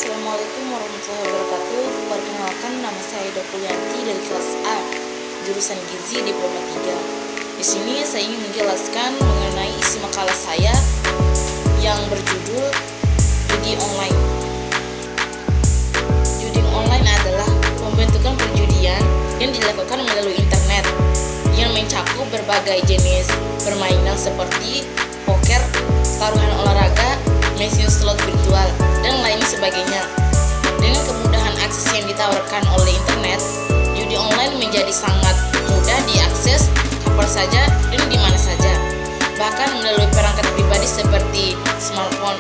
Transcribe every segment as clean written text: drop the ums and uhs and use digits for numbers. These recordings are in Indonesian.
Assalamualaikum warahmatullahi wabarakatuh. Perkenalkan, nama saya Ida Pulianti dari kelas A, jurusan Gizi Diploma 3. Di sini saya ingin menjelaskan mengenai isi makalah saya yang berjudul Judi Online. Judi online adalah pembentukan perjudian yang dilakukan melalui internet yang mencakup berbagai jenis permainan seperti poker, taruhan olahraga, mesin slot virtual, dan lain sebagainya. Dengan kemudahan akses yang ditawarkan oleh internet, judi online menjadi sangat mudah diakses kapan saja dan di mana saja, bahkan melalui perangkat pribadi seperti smartphone.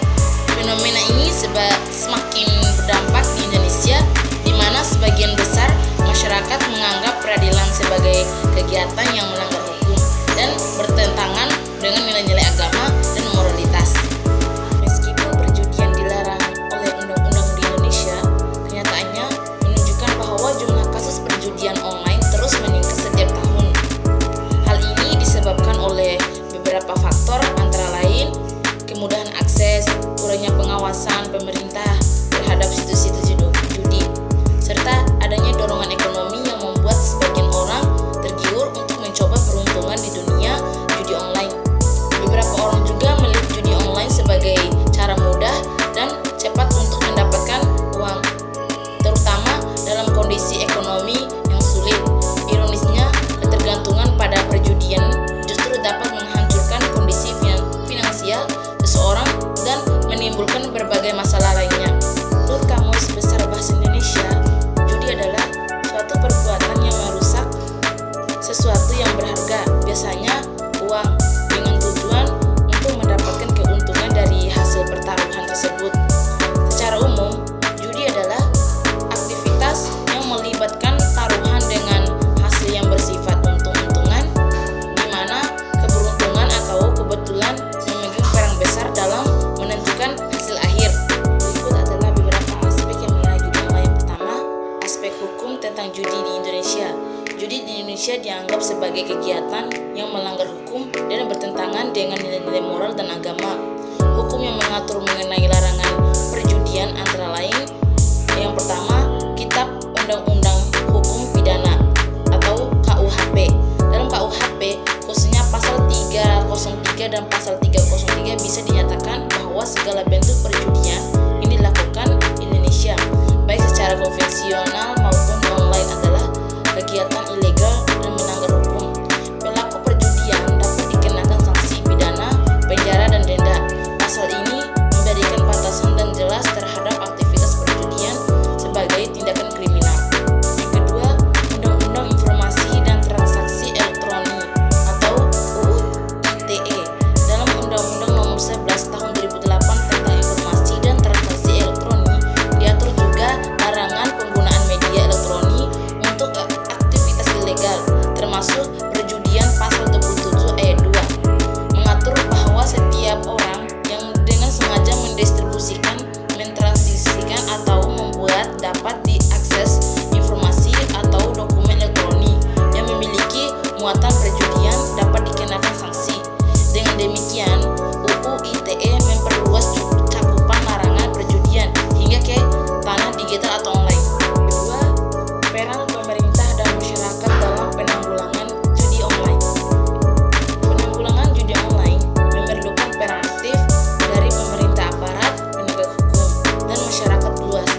Fenomena ini semakin berdampak di Indonesia, di mana sebagian besar masyarakat menganggap peradilan sebagai kegiatan yang melanggar hukum dan bertentangan dengan nilai-nilai agama dan moralitas. Meskipun perjudian dilarang oleh undang-undang di Indonesia, kenyataannya menunjukkan bahwa jumlah kasus perjudian online terus meningkat setiap tahun. Hal ini disebabkan oleh beberapa faktor, antara lain kemudahan akses, kurangnya pengawasan pemerintah terhadap situs-situs judi, serta adanya dorongan ekonomi yang membuat sebagian orang tergiur untuk mencoba peruntungan di dunia judi online. Beberapa orang juga melihat judi online sebagai cara mudah dan cepat untuk mendapatkan uang, terutama dalam kondisi ekonomi yang sulit. Ironisnya, ketergantungan pada perjudian justru dapat menghancurkan kondisi finansial seseorang dan menimbulkan berbagai masalah lainnya. Menurut Kamus Besar Bahasa Indonesia, judi adalah suatu perbuatan yang merusak sesuatu yang berharga, biasanya uang, dengan tujuan untuk mendapatkan keuntungan dari hasil pertaruhan tersebut. Secara umum, judi adalah aktivitas yang melibatkan taruhan dengan hasil yang bersifat untung-untungan, di mana keberuntungan atau kebetulan memegang peran besar dalam menentukan hasil akhir. Berikut adalah beberapa aspek yang mengenai judi online. Pertama, aspek hukum tentang judi di Indonesia. Judi di Indonesia dianggap sebagai kegiatan yang melanggar hukum dan bertentangan dengan nilai-nilai moral dan agama. Hukum yang mengatur mengenai larangan perjudian antara lain: yang pertama, Kitab Undang-Undang Hukum Pidana atau KUHP. Dalam KUHP, khususnya pasal 303 dan pasal 303 bisa dinyatakan bahwa segala bentuk perjudian yang dilakukan di Indonesia, baik secara konvensional maupun online, adalah kegiatan ilegal dan melanggar hukum. Pelaku perjudian dapat dikenakan sanksi pidana, penjara, dan denda. Pasal ini memberikan batasan dan jelas terhadap aktivitas perjudian sebagai tindakan kriminal. Yang kedua, Undang-Undang Informasi dan Transaksi Elektronik atau UU ITE. Dalam Undang-Undang Nomor 11 Tahun 2008 tentang Informasi dan Transaksi Elektronik, diatur juga larangan penggunaan media elektronik untuk aktivitas ilegal, termasuk perjudian. Pasal 27 ayat 2 mengatur bahwa setiap orang yang dengan sengaja mendistribusikan, mentransmisikan, atau membuat dapat diakses informasi atau dokumen elektronik yang memiliki muatan perjudian dapat dikenakan sanksi. Dengan demikian, UU ITE memperluas cakupan larangan perjudian hingga ke tanah digital atau online. Kedua, peran pemerintah dan masyarakat dalam penanggulangan judi online. Penanggulangan judi online memerlukan peran aktif dari pemerintah, aparat penegak hukum, dan masyarakat luas.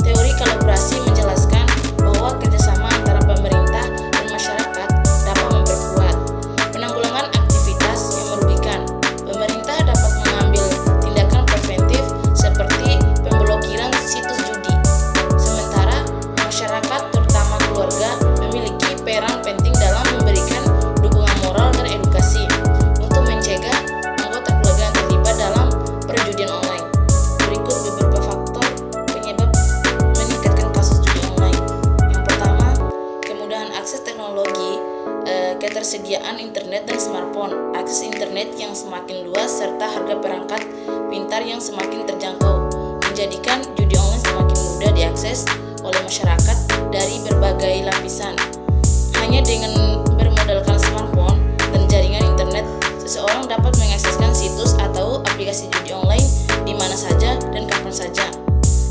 Teori kolaborasi menjelaskan bahwa kerjasama antara pemerintah dan masyarakat dapat memperkuat penanggulangan aktivitas yang merugikan. Pemerintah dapat mengambil tindakan preventif seperti pemblokiran situs judi, sementara masyarakat, terutama keluarga, memiliki peran penting dalam memberikan dukungan moral dan edukasi untuk mencegah anggota keluarga yang terlibat dalam perjudian online. Berikut beberapa faktor penyebab meningkatkan kasus judi online. Yang pertama, kemudahan akses teknologi, ketersediaan internet dan smartphone. Akses internet yang semakin luas serta harga perangkat pintar yang semakin terjangkau menjadikan judi online semakin mudah diakses oleh masyarakat dari berbagai lapisan. Hanya dengan bermodalkan smartphone dan jaringan internet, seseorang dapat mengakseskan situs atau aplikasi judi online di mana saja dan kapan saja.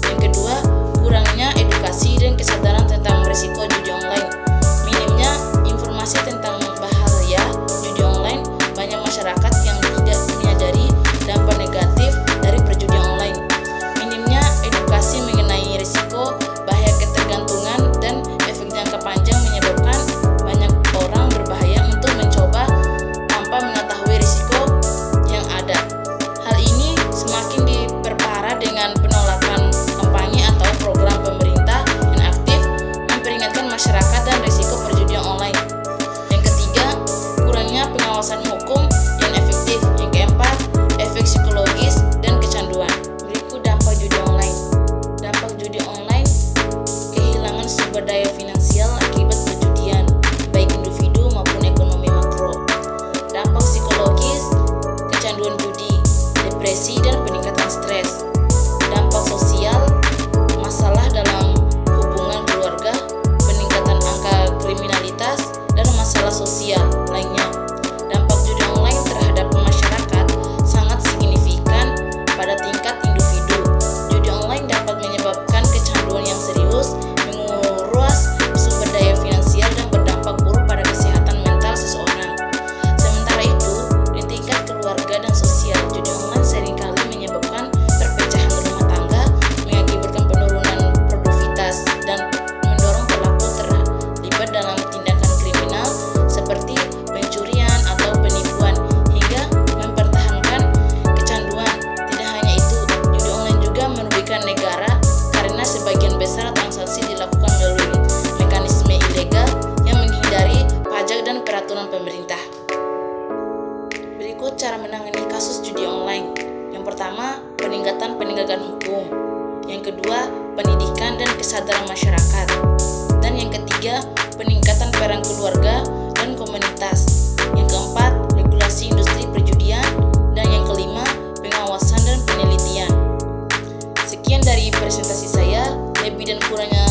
Yang Yang kedua, kurangnya edukasi dan kesadaran tentang risiko judi online. Minimnya informasi tentang bahaya judi online, banyak masyarakat yang tidak menyadari dampak negatif dari perjudian online. Minimnya edukasi mengenai risiko, bahaya ketergantungan, dan efek jangka panjang menyebabkan banyak orang berbahaya untuk mencoba tanpa mengetahui risiko yang ada. Hal ini semakin diperparah dengan penolakan kampanye atau program pemerintah yang aktif memperingatkan masyarakat dan risiko perjudian online. Yang ketiga, kurangnya pengawasan hukum yang efektif. Yang keempat, efek psikologis dan kecanduan. Berikut dampak judi online. Dampak judi online: kehilangan sumber daya finansial akibat perjudian, baik individu maupun ekonomi makro. Dampak psikologis: kecanduan judi, depresi, dan peningkatan stres. Dampak sosial: masalah dalam hubungan keluarga, peningkatan angka kriminalitas, dan masalah sosial lainnya. Dampak judi online terhadap masyarakat sangat signifikan pada tingkat individu. Judi online dapat menyebabkan kecanduan yang serius, menguras sumber daya finansial, dan berdampak buruk pada kesehatan mental seseorang. Sementara itu, di tingkat keluarga dan sosial, judi online seringkali menyebabkan perpecahan rumah tangga, mengakibatkan penurunan produktivitas, dan mendorong pelaku terlibat dalam tindakan kriminal seperti pencurian atau penipuan, hingga mempertahankan kecanduan. Tidak hanya itu, judi online juga merugikan negara karena sebagian besar transaksi dilakukan melalui mekanisme ilegal yang menghindari pajak dan peraturan pemerintah. Berikut cara menangani kasus judi online. Yang pertama, peningkatan penegakan hukum. Yang kedua, pendidikan dan kesadaran masyarakat. Dan yang ketiga, peningkatan peran keluarga dan komunitas. Yang keempat, regulasi industri perjudian. Dan yang kelima, pengawasan dan penelitian. Sekian dari presentasi saya. Lebih dan kurangnya